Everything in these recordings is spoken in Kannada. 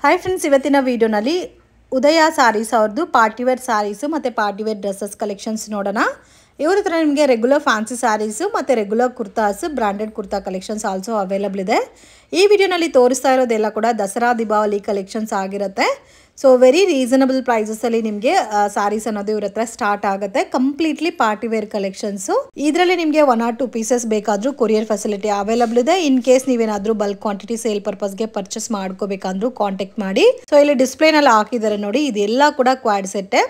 ಹಾಯ್ ಫ್ರೆಂಡ್ಸ್, ಇವತ್ತಿನ ವಿಡಿಯೋನಲ್ಲಿ ಉದಯ ಸಾರೀಸ್ ಅವ್ರದ್ದು ಪಾರ್ಟಿವೇರ್ ಸಾರೀಸು ಮತ್ತು ಪಾರ್ಟಿವೇರ್ ಡ್ರೆಸ್ಸಸ್ ಕಲೆಕ್ಷನ್ಸ್ ನೋಡೋಣ. ಇವ್ರ ಹತ್ರ ನಿಮಗೆ ರೆಗ್ಯುಲರ್ ಫ್ಯಾನ್ಸಿ ಸ್ಯಾರೀಸು ಮತ್ತು regular kurtas, branded kurta collections also available ಇದೆ. ಈ ವಿಡಿಯೋನಲ್ಲಿ ತೋರಿಸ್ತಾ ಇರೋದೆಲ್ಲ ಕೂಡ ದಸರಾ ದೀಪಾವಳಿ ಕಲೆಕ್ಷನ್ಸ್ ಆಗಿರುತ್ತೆ. ಸೊ ವೆರಿ ರೀಸನಬಲ್ ಪ್ರೈಸಸಲ್ಲಿ ನಿಮಗೆ ಸ್ಯಾರೀಸ್ ಅನ್ನೋದು ಇವ್ರ ಹತ್ರ ಸ್ಟಾರ್ಟ್ ಆಗುತ್ತೆ. Completely party wear collections. ಇದರಲ್ಲಿ ನಿಮಗೆ 1 or 2 ಪೀಸಸ್ ಬೇಕಾದರೂ ಕೊರಿಯರ್ ಫೆಸಿಲಿಟಿ ಅವೈಲಬಲ್ ಇದೆ. ಇನ್ ಕೇಸ್ ನೀವೇನಾದರೂ ಬಲ್ಕ್ ಕ್ವಾಂಟಿಟಿ ಸೇಲ್ ಪರ್ಪಸ್ಗೆ ಪರ್ಚೇಸ್ ಮಾಡ್ಕೋಬೇಕಂದ್ರೂ ಕಾಂಟ್ಯಾಕ್ಟ್ ಮಾಡಿ. ಸೊ ಇಲ್ಲಿ ಡಿಸ್ಪ್ಲೇನಲ್ಲಿ ಹಾಕಿದ್ದಾರೆ ನೋಡಿ, ಇದೆಲ್ಲ ಕೂಡ ಕ್ವಾಡ್ ಸೆಟ್ಟೆ.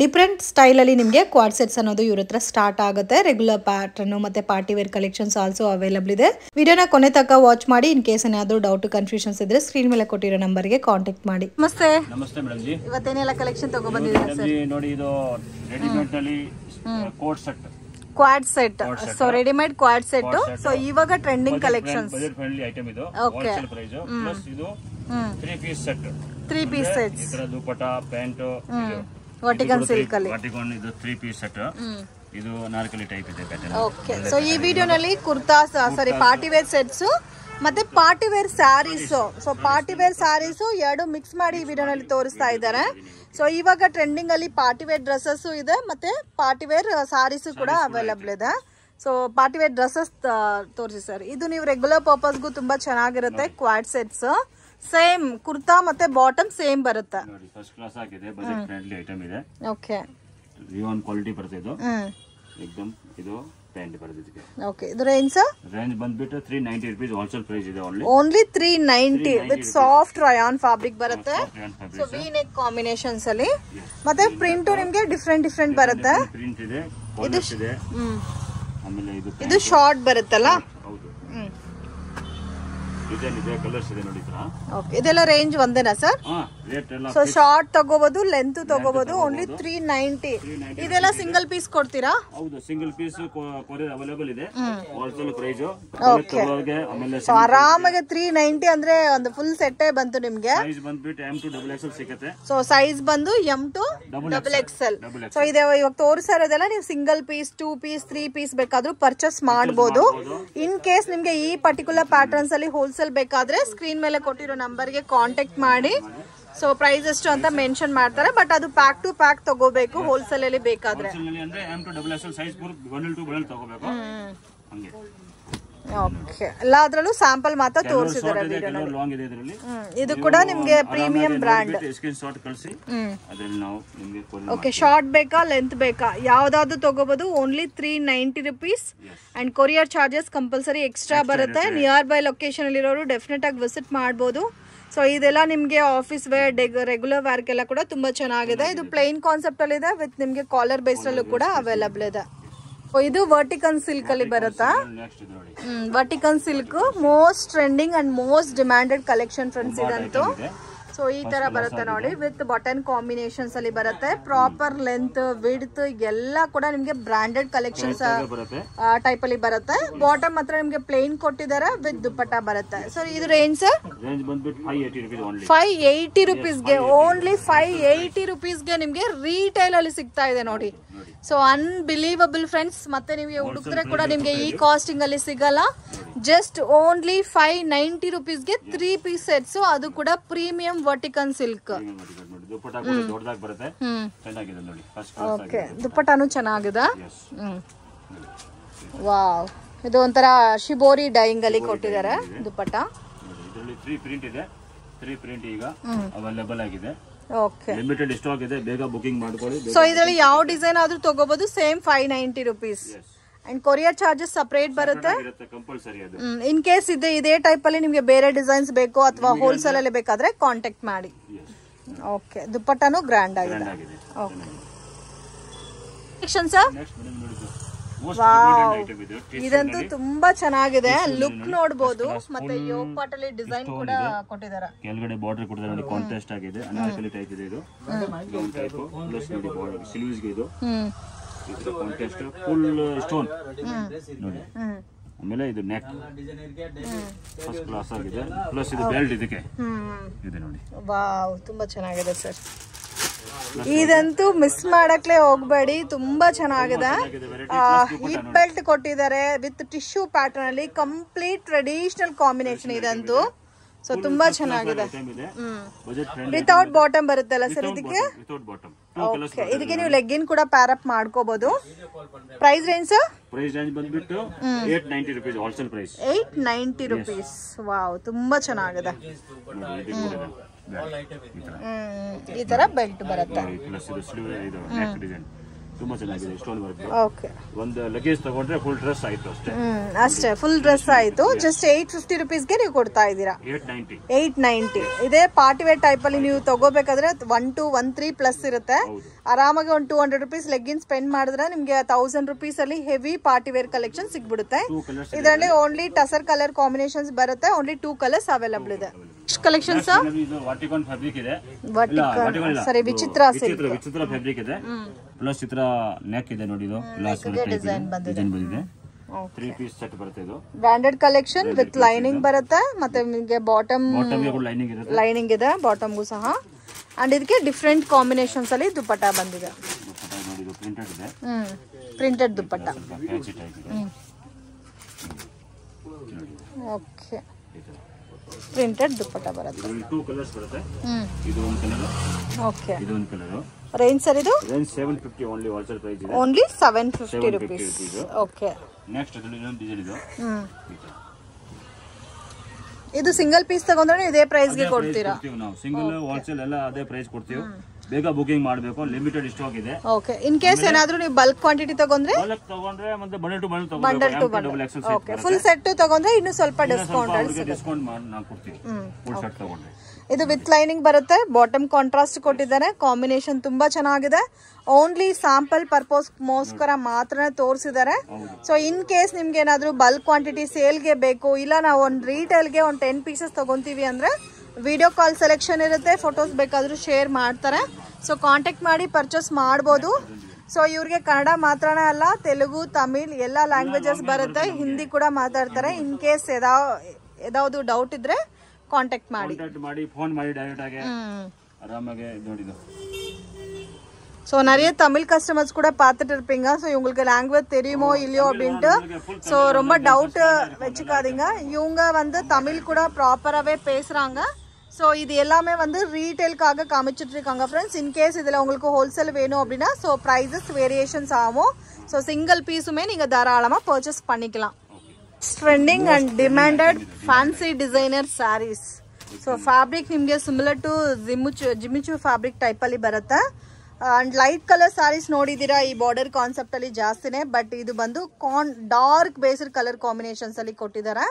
ಡಿಫ್ರೆಂಟ್ ಸ್ಟೈಲಲ್ಲಿ ನಿಮಗೆ ಕ್ವಾಡ್ ಸೆಟ್ಸ್ ಅನ್ನೋದು ಇವ್ರ ಹತ್ರ ಸ್ಟಾರ್ಟ್ ಆಗುತ್ತೆ. ರೆಗ್ಯುಲರ್ ಪ್ಯಾಟರ್ನು ಮತ್ತು ಪಾರ್ಟಿವೇರ್ ಕಲೆಕ್ಷನ್ಸ್ ಆಲ್ಸೋ ಅವೈಲಬಲ್ ಇದೆ. ವಿಡಿಯೋನ ಕೊನೆ ತನಕ ವಾಚ್ ಮಾಡಿ. ಇನ್ ಕೇಸ್ ಏನಾದರೂ ಡೌಟ್ ಕನ್ಫ್ಯೂಷನ್ಸ್ ಇದ್ರೆ ಸ್ಕ್ರೀನ್ ಮೇಲೆ ಕೊಟ್ಟಿರೋ ನಂಬರ್ಗೆ ಕಾಂಟ್ಯಾಕ್ಟ್ ಮಾಡಿ. ನಮಸ್ತೆ. ನಮಸ್ತೆ ಮೇಡಮ್ ಜಿ. ಇವತ್ತೇನೆಲ್ಲ ಕಲೆಕ್ಷನ್ ತಗೊಂಡ್ಬಂದಿದ್ದೀರಾ ಸರ್? ನೋಡಿ, ಇದು ರೆಡಿಮೇಡ್ ನಲ್ಲಿ coat set, co-ord set. So readymade co-ord set. So ಇವಾಗ trending collections, budget friendly item ಇದು. Wholesale price. ಪ್ಲಸ್ ಇದು 3 ಪೀಸ್ ಸೆಟ್. 3 piece sets. ಇದರ ದುಪಟ್ಟ, ಪ್ಯಾಂಟ್, ವರ್ಟಿಕಲ್ ಸಿಲ್ಕ್ ಅಲ್ಲಿ ಇದು 3 ಪೀಸ್ ಸೆಟ್. ಇದು ನಾರ್ಕಲಿ ಟೈಪ್ ಇದೆ ಪ್ಯಾಟರ್ನ್. ಓಕೆ. ಸೊ ಈ ವಿಡಿಯೋನಲ್ಲಿ ಕುರ್ತಾಸ್, ಸಾರಿ ಪಾರ್ಟಿವೇರ್ ಸೆಟ್ಸ್ ಮತ್ತೆ party wear saris. So party wear saris ಎರಡು ಮಿಕ್ಸ್ ಮಾಡಿ ಈ ವಿಡಿಯೋನಲ್ಲಿ ತೋರಿಸ್ತಾ ಇದ್ದಾರೆ. ಸೊ ಇವಾಗ ಟ್ರೆಂಡಿಂಗ್ ಅಲ್ಲಿ ಪಾರ್ಟಿವೇರ್ ಡ್ರೆಸ್ಸಸ್ ಇದೆ ಮತ್ತೆ ಪಾರ್ಟಿವೇರ್ ಸ್ಯಾರೀಸ್ ಕೂಡ ಅವೈಲಬಲ್ ಇದೆ. ಸೊ ಪಾರ್ಟಿವೇರ್ ಡ್ರೆಸ್ಸಸ್ ತೋರಿಸಿ ಸರ್. ಇದು ನೀವು ರೆಗ್ಯುಲರ್ ಪರ್ಪಸ್ಗೂ ತುಂಬಾ ಚೆನ್ನಾಗಿರುತ್ತೆ. ಕ್ವಾಡ್ ಸೆಟ್ಸ್ ಸೇಮ್ ಕುರ್ತಾ ಮತ್ತೆ ಬಾಟಮ್ ಸೇಮ್ ಬರುತ್ತೆ. ನೋಡಿ, ಫಸ್ಟ್ ಕ್ಲಾಸ್ ಆಗಿದೆ. ಬಜೆಟ್ ಫ್ರೆಂಡ್ಲಿ ಐಟಮ್ ಇದೆ. ಓಕೆ. ರಿಯಾನ್ ಕ್ವಾಲಿಟಿ ಬರುತ್ತೆ ಇದು. एकदम ಇದು ಪ್ಯಾಂಟ್ ಬರುತ್ತೆ ಇದಕ್ಕೆ. ಓಕೆ. ಇದು ರೇಂಜ್ ಸರ್? ರೇಂಜ್ ಬಂದ್ಬಿಟ್ಟು 390 ರೂಪೀಸ್ ಹೋಲ್ಸೇಲ್ ಪ್ರೈಸ್ ಇದೆ. Only 390 with soft Riyan fabric ಬರುತ್ತೆ. ಸೊ ವಿ ನೆಕ್ ಕಾಂಬಿನೇಷನ್ಸ್ ಅಲ್ಲಿ ಮತ್ತೆ ಪ್ರಿಂಟ್ ನಿಮಗೆ ಡಿಫ್ರೆಂಟ್ ಬರುತ್ತೆ. ಪ್ರಿಂಟ್ ಇದೆ, ಕಾಲರ್ಸ್ ಇದೆ. ಆಮೇಲೆ ಇದು ಶಾರ್ಟ್ ಬರುತ್ತಲ್ಲ. ಹೌದು. ಡಿಸೈನ್ ಇದೆ, ಕಲರ್ಸ್ ಇದೆ ನೋಡಿ ತರ. ಓಕೆ. ಇದೆಲ್ಲ ರೇಂಜ್ ಒಂದೇನಾ ಸರ್? ರೇಟ್ ಎಲ್ಲ. ಸೊ ಶಾರ್ಟ್ ತಗೋಬಹುದು, ಲೆಂತ್ ತಗೋಬಹುದು. ಓನ್ಲಿ 390. ಇದೆಲ್ಲ ಸಿಂಗಲ್ ಪೀಸ್ ಕೊಡ್ತೀರಾ? ಹೌದು, ಸಿಂಗಲ್ ಪೀಸ್ ಕೊರಿಯರ್ ಅವೈಲೇಬಲ್ ಇದೆ. Wholesale price. ಆಮೇಲೆ ಆರಾಮಾಗಿ 390 ಅಂದ್ರೆ ಒಂದು ಫುಲ್ ಸೆಟ್ಟೇ ಬಂತು ನಿಮ್ಗೆ. ಸೈಜ್ ಬಂದ್ಬಿಟ್ಟು M to XXL ಸಿಗುತ್ತೆ. ಸೊ ಸೈಜ್ ಬಂದು M to XXL. ಸೊ ಇದೆ ಇವಾಗ ತೋರಿಸ್ತಾ ಇರೋದೆಲ್ಲ ನೀವು ಸಿಂಗಲ್ ಪೀಸ್, 2 ಪೀಸ್, 3 ಪೀಸ್ ಬೇಕಾದ್ರೂ ಪರ್ಚೇಸ್ ಮಾಡಬಹುದು. ಇನ್ ಕೇಸ್ ನಿಮ್ಗೆ ಈ ಪರ್ಟಿಕ್ಯುಲರ್ ಪ್ಯಾಟರ್ನ್ಸ್ ಅಲ್ಲಿ ಹೋಲ್ಸೇಲ್ ಬೇಕಾದ್ರೆ ಸ್ಕ್ರೀನ್ ಮೇಲೆ ಕೊಟ್ಟಿರೋ ನಂಬರ್ಗೆ ಕಾಂಟ್ಯಾಕ್ಟ್ ಮಾಡಿ. ಸೊ ಪ್ರೈಸ್ ಎಷ್ಟು ಅಂತ ಮೆನ್ಷನ್ ಮಾಡ್ತಾರೆ. ಬಟ್ ಅದು ಪ್ಯಾಕ್ ಟು ಪ್ಯಾಕ್ ತಗೋಬೇಕು ಹೋಲ್ಸೇಲ್ ಅಲ್ಲಿ ಬೇಕಾದ್ರೆ. M to XXL size bundle to bundle ತಗೋಬೇಕು. ಹಂಗೆ. ಓಕೆ. ಎಲ್ಲಾದ್ರಲ್ಲೂ ಸ್ಯಾಂಪಲ್ ಮಾತ್ರ ತೋರಿಸಿದ್ದಾರೆ ವಿಡಿಯೋನಲ್ಲಿ. ಇದು ಕೂಡ ನಿಮ್ಗೆ ಪ್ರೀಮಿಯಂ ಬ್ರಾಂಡ್. ಓಕೆ. ಶಾರ್ಟ್ ಬೇಕಾ, ಲೆಂತ್ ಬೇಕಾ, ಯಾವ್ದಾದ್ರು ತಗೋಬಹುದು. Only 390 rupees. And courier charges compulsory extra ಬರುತ್ತೆ. ನಿಯರ್ ಬೈ ಲೊಕೇಶನ್ ಅಲ್ಲಿ ಇರೋರು ಡೆಫಿನೆಟ್ ಆಗಿ ವಿಸಿಟ್ ಮಾಡಬಹುದು. ಸೊ ಇದೆಲ್ಲ ನಿಮಗೆ ಆಫೀಸ್ ವೇರ್, ರೆಗ್ಯುಲರ್ ವೇರ್ಗೆಲ್ಲ ಕೂಡ ತುಂಬಾ ಚೆನ್ನಾಗಿದೆ. ಇದು ಪ್ಲೇನ್ ಕಾನ್ಸೆಪ್ಟ್ ಅಲ್ಲಿ ಇದೆ ವಿತ್ ನಿಮ್ಗೆ ಕಾಲರ್ ಬೇಸ್ ಅಲ್ಲೂ ಕೂಡ ಅವೈಲಬಲ್ ಇದೆ. ಇದು ವರ್ಟಿಕಲ್ ಸಿಲ್ಕ್ ಅಲ್ಲಿ ಬರುತ್ತಾ? Vertical silk most trending and most demanded collection friends ಇದಂತೂ. ಸೊ ಈ ತರ ಬರುತ್ತೆ ನೋಡಿ, ವಿತ್ ಬಟನ್ ಕಾಂಬಿನೇಷನ್ಸ್ ಅಲ್ಲಿ ಬರುತ್ತೆ. ಪ್ರಾಪರ್ ಲೆಂತ್, ವಿಡ್ತ್ ಎಲ್ಲ ಕೂಡ ನಿಮ್ಗೆ ಬ್ರಾಂಡೆಡ್ ಕಲೆಕ್ಷನ್ಸ್ ಟೈಪ್ ಅಲ್ಲಿ ಬರುತ್ತೆ. ಬಾಟಮ್ ಹತ್ರ ನಿಮ್ಗೆ ಪ್ಲೇನ್ ಕೊಟ್ಟಿದ್ದಾರೆ ವಿತ್ ದುಪ್ಪಟ್ಟ ಬರುತ್ತೆ. ಸೊ ಇದು ರೇಂಜ್ ಸರ್? 580 ರೂಪೀಸ್ಗೆ, ಓನ್ಲಿ 580 ರೂಪೀಸ್ಗೆ ನಿಮ್ಗೆ ರೀಟೈಲ್ ಅಲ್ಲಿ ಸಿಗ್ತಾ ಇದೆ ನೋಡಿ. So unbelievable friends. ಮತ್ತೆ ನಿಮಗೆ ಹುಡುಕಿದ್ರೆ ಕೂಡ ನಿಮ್ಗೆ ಈ ಕಾಸ್ಟಿಂಗ್ ಅಲ್ಲಿ ಸಿಗಲ್ಲ. ಜಸ್ಟ್ ಓನ್ಲಿ 590 ರೂಪೀಸ್ಗೆ 3 ಪೀಸ್ ಸೆಟ್ಸ್, ಅದು ಕೂಡ ಪ್ರೀಮಿಯಂ ವರ್ಟಿಕಲ್ ಸಿಲ್ಕ್. ದುಪ್ಪಟ್ಟಾನು ಚೆನ್ನಾಗಿದೆ. ವಾವ್. ಇದು ಒಂಥರ ಶಿಬೋರಿ ಡೈಯಿಂಗ್ ಅಲ್ಲಿ ಕೊಟ್ಟಿದ್ದಾರೆ ದುಪ್ಪಟ್ಟ. ಓಕೆ. ಲಿಮಿಟೆಡ್ ಸ್ಟಾಕ್ ಇದೆ, ಬೇಗ ಬುಕಿಂಗ್ ಮಾಡ್ಕೊಳ್ಳಿ. ಸೊ ಇದರಲ್ಲಿ ಯಾವ ಡಿಸೈನ್ ಆದ್ರೂ ತಗೋಬಹುದು. Same 590 rupees. And courier charges separate ಬರುತ್ತೆ. ಇನ್ ಕೇಸ್ ಇದೇ ಟೈಪ್ ಅಲ್ಲಿ ನಿಮ್ಗೆ ಬೇರೆ ಡಿಸೈನ್ಸ್ ಬೇಕು ಅಥವಾ ಹೋಲ್ಸೇಲ್ ಅಲ್ಲಿ ಬೇಕಾದ್ರೆ ಕಾಂಟ್ಯಾಕ್ಟ್ ಮಾಡಿ. ಓಕೆ. ದುಪ್ಪಟ್ಟಾನು ಗ್ರ್ಯಾಂಡ್ ಆಗಿದೆ. ಓಕೆ. ಇದಂತೂ ತುಂಬಾ ಚೆನ್ನಾಗಿದೆ. ಲುಕ್ ನೋಡಬಹುದು. ಮತ್ತೆ ಯೋಗ್ ಪಾಟ್ ಅಲ್ಲಿ ಡಿಸೈನ್ ಕೂಡ ಕೊಟ್ಟಿದ್ದಾರೆ. ಕೆಳಗಡೆ ಬಾರ್ಡರ್ ಕೊಟ್ಟಿದ್ದಾರೆ ನೋಡಿ, ಕಾಂಟ್ರಾಸ್ಟ್ ಆಗಿದೆ. ಅನಾರ್ಕಲಿ ಟೈಪ್ ಇದೆ ಇದು. ಗೌನ್ ಟೈಪ್ ಪ್ಲಸ್ ನೋಡಿ ಬಾರ್ಡರ್ ಸ್ಲೀವ್ಸ್ ಗೆ ಇದು ಕಾಂಟ್ರಾಸ್ಟ್ ಫುಲ್ ಸ್ಟೋನ್ ನೋಡಿ. ಆಮೇಲೆ ಇದು ನೆಕ್ ಫಸ್ಟ್ ಕ್ಲಾಸ್ ಆಗಿದೆ. ಪ್ಲಸ್ ಇದು ಬೆಲ್ಟ್ ಇದಕ್ಕೆ ಇದೆ ನೋಡಿ. ವಾವ್, ತುಂಬಾ ಚೆನ್ನಾಗಿದೆ ಸರ್. ಇದಂತೂ ಮಿಸ್ ಮಾಡಕ್ಲೆ ಹೋಗ್ಬೇಡಿ, ತುಂಬಾ ಚೆನ್ನಾಗಿದೆ. ಹಿಪ್ ಬೆಲ್ಟ್ ಕೊಟ್ಟಿದ್ದಾರೆ ವಿತ್ ಟಿಶ್ಯೂ ಪ್ಯಾಟರ್ನ್ ಅಲ್ಲಿ. ಕಂಪ್ಲೀಟ್ ಟ್ರೆಡಿಷನಲ್ ಕಾಂಬಿನೇಷನ್ ಇದಂತೂ. ಸೊ ತುಂಬಾ ಚೆನ್ನಾಗಿದೆ. ಬಜೆಟ್ ಫ್ರೆಂಡ್ಲಿ ವಿತೌಟ್ ಬಾಟಮ್ ಬರುತ್ತಲ್ಲ ಸರ್ ಇದಕ್ಕೆ? Without bottom. ಓಕೆ, ಇದಕ್ಕೆ ನೀವು ಲೆಗ್ಗಿನ್ ಕೂಡ ಪ್ಯಾರ್ ಅಪ್ ಮಾಡ್ಕೋಬಹುದು. Price range sir? Price range ಬಂದ್ಬಿಟ್ಟು 890 rupees wholesale price. 890 rupees. Wow, ತುಂಬಾ ಚೆನ್ನಾಗಿದೆ. ಈ ತರ ಬೆಲ್ಟ್ ಬರುತ್ತೆ. ಪ್ಲಸ್ ಇದು ಸ್ಲೀವ್ ಇದು ನೆಕ್ ಡಿಸೈನ್ ತುಂಬಾ ಚೆನ್ನಾಗಿದೆ, ಸ್ಟೋನ್ ಬರುತ್ತೆ. ಓಕೆ, ಒಂದು ಲಗೇಜ್ ತಗೊಂಡ್ರೆ ಫುಲ್ ಡ್ರೆಸ್ ಆಯ್ತು ಅಷ್ಟೇ. ಅಷ್ಟೇ, ಫುಲ್ ಡ್ರೆಸ್ ಆಯ್ತು. ಜಸ್ಟ್ 850 ರೂಪೀಸ್ಗೆ ನೀವು ಕೊಡ್ತಾ ಇದ್ದೀರಾ. 890. ಇದೇ ಪಾರ್ಟಿ ವೇರ್ ಟೈಪ್ ಅಲ್ಲಿ ನೀವು ತಗೋಬೇಕಾದ್ರೆ 1213 ಪ್ಲಸ್ ಇರುತ್ತೆ. ಆರಾಮಾಗಿ ಒಂದು 200 ರೂಪೀಸ್ ಲೆಗ್ಗಿನ್ ಸ್ಪೆಂಡ್ ಮಾಡಿದ್ರೆ ನಿಮ್ಗೆ 1000 ರೂಪೀಸ್ ಅಲ್ಲಿ ಹೆವಿ ಪಾರ್ಟಿ ವೇರ್ ಕಲೆಕ್ಷನ್ ಸಿಗ್ಬಿಡುತ್ತೆ. ಇದರಲ್ಲಿ ಓನ್ಲಿ ಟಸರ್ ಕಲರ್ ಕಾಂಬಿನೇಷನ್ಸ್ ಬರುತ್ತೆ. ಓನ್ಲಿ 2 ಕಲರ್ಸ್ ಅವೈಲಬಲ್ ಇದೆ. ಕಲೆಕ್ಷನ್ಸ್ ವಾಟಿಕಾನ್ ಫ್ಯಾಬ್ರಿಕ್ ಇದೆ. ಸರಿ, ವಿಚಿತ್ರ ಫ್ಯಾಬ್ರಿಕ್ ಇದೆ. ಪ್ಲಸ್ ಈ ತರ ನೆಕ್ ಇದೆ ನೋಡಿ, ಇದು ಡಿಸೈನ್ ಬಂದಿದೆ. 3 ಪೀಸ್ ಸೆಟ್ ಬರುತ್ತೆ. ಇದು ಬ್ರಾಂಡೆಡ್ ಕಲೆಕ್ಷನ್ ವಿತ್ ಲೈನಿಂಗ್ ಬರುತ್ತೆ. ಮತ್ತೆ ನಿಮಗೆ ಬಾಟಮ್ ಲೈನಿಂಗ್ ಇದೆ, ಬಾಟಮ್ಗೂ ಸಹ. ಅಂಡ್ ಇದಕ್ಕೆ ಡಿಫ್ರೆಂಟ್ ಕಾಂಬಿನೇಷನ್ಸ್ ಅಲ್ಲಿ ದುಪ್ಪಟ್ಟ ಬಂದಿದೆ. ಪ್ರಿಂಟೆಡ್ ದುಪ್ಪಟ್ಟ. ಓಕೆ, ಪ್ರಿಂಟೆಡ್ ದುಪ್ಪಟ್ಟ ಬರುತ್ತೆ. 2 ಕಲರ್ಸ್ ಬರುತ್ತೆ. ಇದು ಒಂದು ಕಲರ್, ಓಕೆ, ಇದು ಒಂದು ಕಲರ್. ರೇಂಜ್ ಸರ್ ಇದು? ರೇಂಜ್ 750 ಓನ್ಲಿ, ಹೋಲ್ಸೇಲ್ ಪ್ರೈಸ್ ಇದೆ. Only 750 rupees. ಓಕೆ, ನೆಕ್ಸ್ಟ್ ಇದೊಂದು ಡಿಸೈನ್ ಇದು. ಇದು ಸಿಂಗಲ್ ಪೀಸ್ ತಗೊಂಡ್ರೆ ಇದೇ ಪ್ರೈಸ್ ಗೆ ಕೊಡ್ತೀರಾ? ನಾವು ಸಿಂಗಲ್ ಹೋಲ್ಸೇಲ್ ಎಲ್ಲ ಅದೇ ಪ್ರೈಸ್ ಕೊಡ್ತೀವಿ. ಬೇಗ ಬುಕಿಂಗ್ ಮಾಡಬೇಕು, ಲಿಮಿಟೆಡ್ ಸ್ಟಾಕ್ ಇದೆ. ಓಕೆ, ಇನ್ ಕೇಸ್ ಏನಾದ್ರೂ ನೀವು ಬಲ್ಕ್ ಕ್ವಾಂಟಿಟಿ ತಗೊಂಡ್ರೆ ಮತ್ತೆ bundle to bundle. Okay, full set ತಗೊಂಡ್ರೆ ಇನ್ನು ಸ್ವಲ್ಪ ಡಿಸ್ಕೌಂಟ್ ನಾವು ಕೊಡ್ತೀವಿ. ಫುಲ್ ಸೆಟ್ ತಗೊಂಡ್ರೆ ಇದು ವಿತ್ ಲೈನಿಂಗ್ ಬರುತ್ತೆ. ಬಾಟಮ್ ಕಾಂಟ್ರಾಸ್ಟ್ ಕೊಟ್ಟಿದ್ದಾರೆ. ಕಾಂಬಿನೇಷನ್ ತುಂಬಾ ಚೆನ್ನಾಗಿದೆ. ಓನ್ಲಿ ಸ್ಯಾಂಪಲ್ ಪರ್ಪಸ್ ಮೋಸ್ಕರ ಮಾತ್ರ ತೋರಿಸಿದ್ದಾರೆ. ಸೊ ಇನ್ ಕೇಸ್ ನಿಮ್ಗೆ ಏನಾದ್ರು ಬಲ್ಕ್ ಕ್ವಾಂಟಿಟಿ ಸೇಲ್ಗೆ ಬೇಕು, ಇಲ್ಲ ನಾವು ಒಂದು ರೀಟೇಲ್ಗೆ ಒಂದು 10 ಪೀಸಸ್ ತಗೊಂತೀವಿ ಅಂದ್ರೆ ವಿಡಿಯೋ ಕಾಲ್ ಸೆಲೆಕ್ಷನ್ ಇರುತ್ತೆ. ಫೋಟೋಸ್ ಬೇಕಾದ್ರೂ ಶೇರ್ ಮಾಡ್ತಾರೆ. ಸೊ ಕಾಂಟ್ಯಾಕ್ಟ್ ಮಾಡಿ ಪರ್ಚೇಸ್ ಮಾಡ್ಬೋದು. ಸೊ ಇವ್ರಿಗೆ ಕನ್ನಡ ಮಾತ್ರನೇ ಅಲ್ಲ, ತೆಲುಗು, ತಮಿಳ್ ಎಲ್ಲ ಲ್ಯಾಂಗ್ವೇಜಸ್ ಬರುತ್ತೆ. ಹಿಂದಿ ಕೂಡ ಮಾತಾಡ್ತಾರೆ. ಇನ್ ಕೇಸ್ ಯಾವ್ದು ಡೌಟ್ ಇದ್ರೆ ಕಾಂಟ್ಯಾಕ್ಟ್ ಮಾಡಿ, ಫೋನ್ ಮಾಡಿ ಡೈರೆಕ್ಟ್ ಆಗಿ ஆராமாகவே ನೋಡಿದು. ஸோ நிறைய தமிழ் கஸ்டமர்ஸ் கூட பார்த்துட்டு இருப்பீங்க. ஸோ இவங்களுக்கு லாங்குவேஜ் தெரியுமோ இல்லையோ அப்படின்ட்டு ஸோ ரொம்ப டவுட் வச்சுக்காதீங்க. இவங்க வந்து தமிழ் கூட ப்ராப்பராகவே பேசுகிறாங்க. ஸோ இது எல்லாமே வந்து ரீட்டெயிலுக்காக காமிச்சிட்டு இருக்காங்க ஃப்ரெண்ட்ஸ். இன்கேஸ் இதில் உங்களுக்கு ஹோல்சேல் வேணும் அப்படின்னா ஸோ ப்ரைஸஸ் வேரியேஷன்ஸ் ஆகும். ஸோ சிங்கிள் பீஸுமே நீங்கள் தாராளமாக பர்ச்சேஸ் பண்ணிக்கலாம். Trending and demanded fancy designer saris. So fabric ನಿಮಗೆ ಸಿಮಿಲರ್ ಟು ಜಿಮಿಚು ಫ್ಯಾಬ್ರಿಕ್ ಟೈಪ್ ಅಲ್ಲಿ ಬರುತ್ತೆ. ಅಂಡ್ ಲೈಟ್ ಕಲರ್ ಸ್ಯಾರೀಸ್ ನೋಡಿದೀರಾ, ಈ ಬಾರ್ಡರ್ ಕಾನ್ಸೆಪ್ಟ್ ಅಲ್ಲಿ ಜಾಸ್ತಿನೇ. ಬಟ್ ಇದು ಬಂದು ಡಾರ್ಕ್ ಬೇಸ್ಡ್ ಕಲರ್ ಕಾಂಬಿನೇಷನ್ಸ್ ಅಲ್ಲಿ ಕೊಟ್ಟಿದ್ದಾರೆ.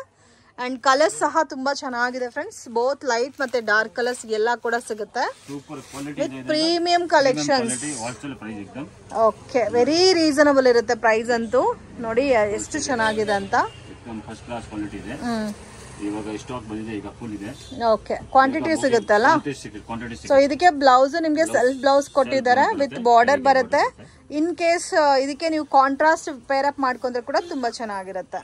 ಅಂಡ್ ಕಲರ್ಸ್ ಸಹ ತುಂಬಾ ಚೆನ್ನಾಗಿದೆ ಫ್ರೆಂಡ್ಸ್. ಬೋತ್ ಲೈಟ್ ಮತ್ತೆ ಡಾರ್ಕ್ ಕಲರ್ಸ್ ಎಲ್ಲ ಕೂಡ ಸಿಗುತ್ತೆ with premium collections. Okay, very reasonable ಇರುತ್ತೆ ಪ್ರೈಸ್ ಅಂತೂ. ನೋಡಿ ಎಷ್ಟು ಚೆನ್ನಾಗಿದೆ ಅಂತ. ಫಸ್ಟ್ ಕ್ಲಾಸ್ ಕ್ವಾಲಿಟಿ ಇದೆ. ಇವಾಗ ಸ್ಟಾಕ್ ಬಂದಿದೆ, ಈಗ ಫುಲ್ ಇದೆ. ಓಕೆ, ಕ್ವಾಂಟಿಟಿ ಸಿಗುತ್ತಲ್ಲ. ಸೊ ಇದಕ್ಕೆ ಬ್ಲೌಸ್ ನಿಮಗೆ ಸೆಲ್ಫ್ ಬ್ಲೌಸ್ ಕೊಟ್ಟಿದ್ದಾರೆ ವಿತ್ ಬಾರ್ಡರ್ ಬರುತ್ತೆ. ಇನ್ ಕೇಸ್ ಇದಕ್ಕೆ ನೀವು ಕಾಂಟ್ರಾಸ್ಟ್ ಪೇರ್ ಅಪ್ ಮಾಡ್ಕೊಂಡ್ರೆ ಕೂಡ ತುಂಬಾ ಚೆನ್ನಾಗಿರುತ್ತೆ.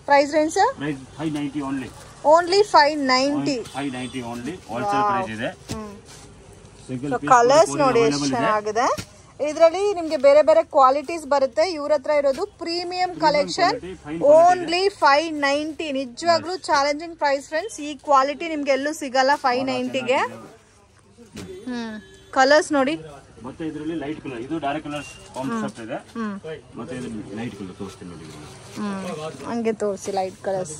Price range sir? Price 590 only. Only 590. 590 only, wholesale price ಇದೆ. ಸೊ ಕಲರ್ಸ್ ನೋಡಿ ಎಷ್ಟು ಚೆನ್ನಾಗಿದೆ. ಇದರಲ್ಲಿ ನಿಮ್ಗೆ ಬೇರೆ ಬೇರೆ ಕ್ವಾಲಿಟೀಸ್ ಬರುತ್ತೆ. ಇವ್ರ ಹತ್ರ ಇರೋದು ಪ್ರೀಮಿಯಂ ಕಲೆಕ್ಷನ್. ಓನ್ಲಿ 590. ನಿಜವಾಗ್ಲೂ ಚಾಲೆಂಜಿಂಗ್ ಪ್ರೈಸ್ ಫ್ರೆಂಡ್ಸ್. ಈ ಕ್ವಾಲಿಟಿ ನಿಮ್ಗೆ ಎಲ್ಲೂ ಸಿಗಲ್ಲ 590ಗೆ. ಕಲರ್ಸ್ ನೋಡಿ. ಮತ್ತೆ ಇದರಲ್ಲಿ ಲೈಟ್ ಕಲರ್, ಇದು ಡಾರ್ಕ್ ಕಲರ್ಸ್ ಕಾನ್ಸೆಪ್ಟ್ ಇದೆ. ಮತ್ತೆ ಇದು ಲೈಟ್ ಕಲರ್ ತೋರಿಸ್ತೀನಿ ನೋಡಿ. ಹಂಗೆ ತೋರಿಸಿ ಲೈಟ್ ಕಲರ್ಸ್.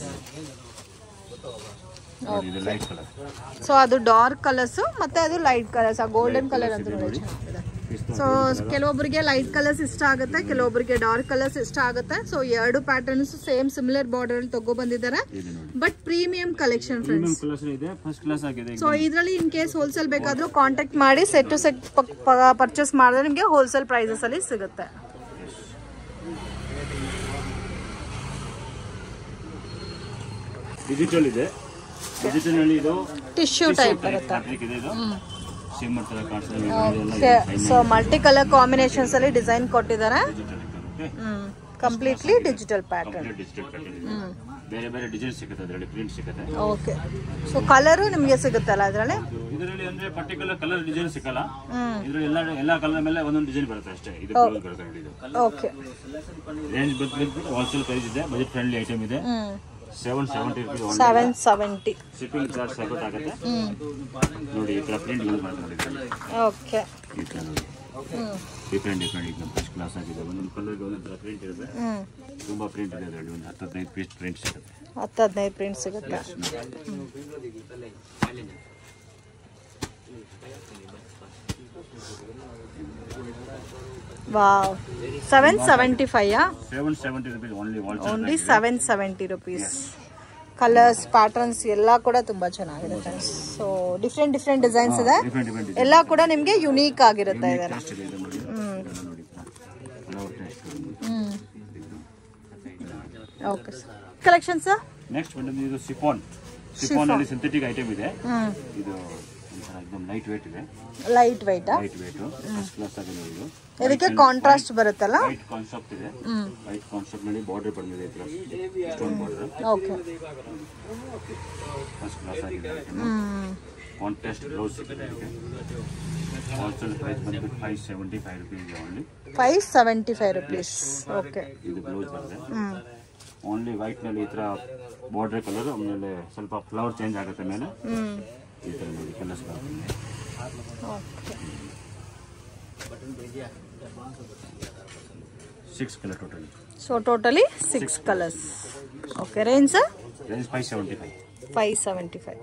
ಇದು ಲೈಟ್ ಕಲರ್. ಸೊ ಅದು ಡಾರ್ಕ್ ಕಲರ್ಸ್ ಮತ್ತೆ ಅದು ಲೈಟ್ ಕಲರ್ಸ್. ಆ ಗೋಲ್ಡನ್ ಕಲರ್ ಅಂತ ನೋಡಿ ಚೆನ್ನಾಗಿದೆ. ಸೊ ಕೆಲವೊಬ್ಬರಿಗೆ ಲೈಟ್ ಕಲರ್ಸ್ ಇಷ್ಟ ಆಗುತ್ತೆ, ಕೆಲವೊಬ್ಬರಿಗೆ ಡಾರ್ಕ್ ಕಲರ್ಸ್ ಇಷ್ಟ ಆಗುತ್ತೆ. ಸೊ ಎರಡು ಪ್ಯಾಟರ್ನ್ಸ್ ಸೇಮ್ ಸಿಮಿಲರ್ ಬಾರ್ಡರ್ ಅಲ್ಲಿ ತಗೋ ಬಂದಿದ್ದಾರೆ. But premium collection friends. So ಇದರಲ್ಲಿ ಇನ್ ಕೇಸ್ ಹೋಲ್ಸೇಲ್ ಬೇಕಾದ್ರೂ ಕಾಂಟ್ಯಾಕ್ಟ್ ಮಾಡಿ ಸೆಟ್ ಟು ಸೆಟ್ ಪರ್ಚೇಸ್ ಮಾಡಿದ್ರೆ ನಿಮಗೆ ಹೋಲ್ಸೇಲ್ ಪ್ರೈಸಸ್ ಅಲ್ಲಿ ಸಿಗುತ್ತೆ. ಡಿಜಿಟಲ್ ಇದೆ. ಡಿಜಿಟಲ್ ನಲ್ಲಿ ಇದು ಟಿಶ್ಯೂ ಟೈಪ್ ಬರುತ್ತೆ. ಸೊ ಮಲ್ಟಿ ಕಲರ್ ಕಾಂಬಿನೇಷನ್ಸ್ ಅಲ್ಲಿ ಡಿಸೈನ್ ಕೊಟ್ಟಿದ್ದಾರೆ. Completely digital pattern. ಬೇರೆ ಬೇರೆ ಡಿಸೈನ್ ಸಿಗುತ್ತೆ, ಅದರಲ್ಲಿ ಪ್ರಿಂಟ್ ಸಿಗುತ್ತೆ. ಓಕೆ, ಸೊ ಕಲರ್ ನಿಮಗೆ ಸಿಗುತ್ತಲ್ಲ ಇದರಲ್ಲಿ? ಇದರಲ್ಲಿ ಅಂದ್ರೆ ಪರ್ಟಿಕ್ಯುಲರ್ ಕಲರ್ ಡಿಸೈನ್ ಸಿಗಲ್ಲ. ಇದರಲ್ಲಿ ಎಲ್ಲ ಕಲರ್ ಮೇಲೆ ಒಂದೊಂದು ಡಿಸೈನ್ ಬರುತ್ತೆ ಅಷ್ಟೇ. ಇದು ಬರುತ್ತೆ. ಓಕೆ, ರೇಂಜ್ ಬಂದ್ಬಿಟ್ಟು ಹೋಲ್ಸೇಲ್ ಪ್ರೈಸ್ ಇದೆ, ಬಜೆಟ್ ಫ್ರೆಂಡ್ಲಿ ಐಟಮ್ ಇದೆ. 770 rupees only. 770. Shipping charge separate ಆಗುತ್ತೆ. ನೋಡಿ ಈ ಥರ ಪ್ರಿಂಟ್ ಯೂಸ್ ಮಾಡ್ಕೊಂಡಿದ್ದೀವಿ. ಓಕೆ. ಈ ಥರ ನೋಡಿ ಡಿಫ್ರೆಂಟ್ ಈಗ ಫಸ್ಟ್ ಕ್ಲಾಸ್ ಆಗಿದೆ. ಒಂದೊಂದು ಕಲರ್ಗೆ ಒಂದೊಂದು ಪ್ರಿಂಟ್ ಇರುತ್ತೆ. ತುಂಬ ಪ್ರಿಂಟ್ ಇದೆ ಅದರಲ್ಲಿ. ಒಂದು 10-15 ಪೀಸ್ ಪ್ರಿಂಟ್ ಸಿಗುತ್ತೆ. 10-15 ಪ್ರಿಂಟ್ ಸಿಗುತ್ತೆ. Wow 775 770 rupees only 770 rupees. Colours patterns ಎಲ್ಲ ಕೂಡ ತುಂಬಾ ಚೆನ್ನಾಗಿದೆ ಫ್ರೆಂಡ್ಸ್. ಸೊ ಡಿಫ್ರೆಂಟ್ ಡಿಸೈನ್ಸ್ ಇದೆ. ಎಲ್ಲ ಕೂಡ ನಿಮಗೆ ಯುನೀಕ್ ಆಗಿರುತ್ತೆ ಇದೆಲ್ಲ. Okay sir. ಕಲೆಕ್ಷನ್ಸ್ ನೆಕ್ಸ್ಟ್ ಬಂದು ಇದು ಸಿಫಾನ್ ಅಲ್ಲಿ ಸಿಂಥೆಟಿಕ್ ಐಟಮ್ ಇದೆ. ಇದು एकदम ಲೈಟ್ ವೇಟ್ ಇದೆ. ಲೈಟ್ ವೇಟ್ ಫಸ್ಟ್ ಕ್ಲಾಸ್ ಆಗಿದೆ ಇದು. ಇದಕ್ಕೆ ಕಾಂಟ್ರಾಸ್ಟ್ ಬರುತ್ತಲ್ಲ. ವೈಟ್ ಕಾನ್ಸೆಪ್ಟ್ ಇದೆ. ವೈಟ್ ಕಾನ್ಸೆಪ್ಟ್ ನಲ್ಲಿ ಬಾರ್ಡರ್ ಬಂದಿದೆ stone border. Okay. First class ಆಗಿದೆ. ಕಾಂಟ್ರಾಸ್ಟ್ ಬ್ಲೌಸ್ ಇದೆ. ಹೋಲ್ಸೇಲ್ ಪ್ರೈಸ್ ಬಂದು 575 rupees ಓನ್ಲಿ. 575 rupees. ಓಕೆ. ಇದು ಬ್ಲೌಸ್ ಬರುತ್ತೆ. ಓನ್ಲಿ ವೈಟ್ ನಲ್ಲಿ ಈ ತರ ಬಾರ್ಡರ್ ಕಲರ್, ಆಮೇಲೆ ಸ್ವಲ್ಪ ಫ್ಲವರ್ ಚೇಂಜ್ ಆಗುತ್ತೆ ಮೇಲೆ. ಈ ತರ ನೋಡಿ ಕಲರ್ಸ್ ಬರುತ್ತೆ. Okay. 6 colour totally. So totally 6 colours. Okay. Range 575. 575.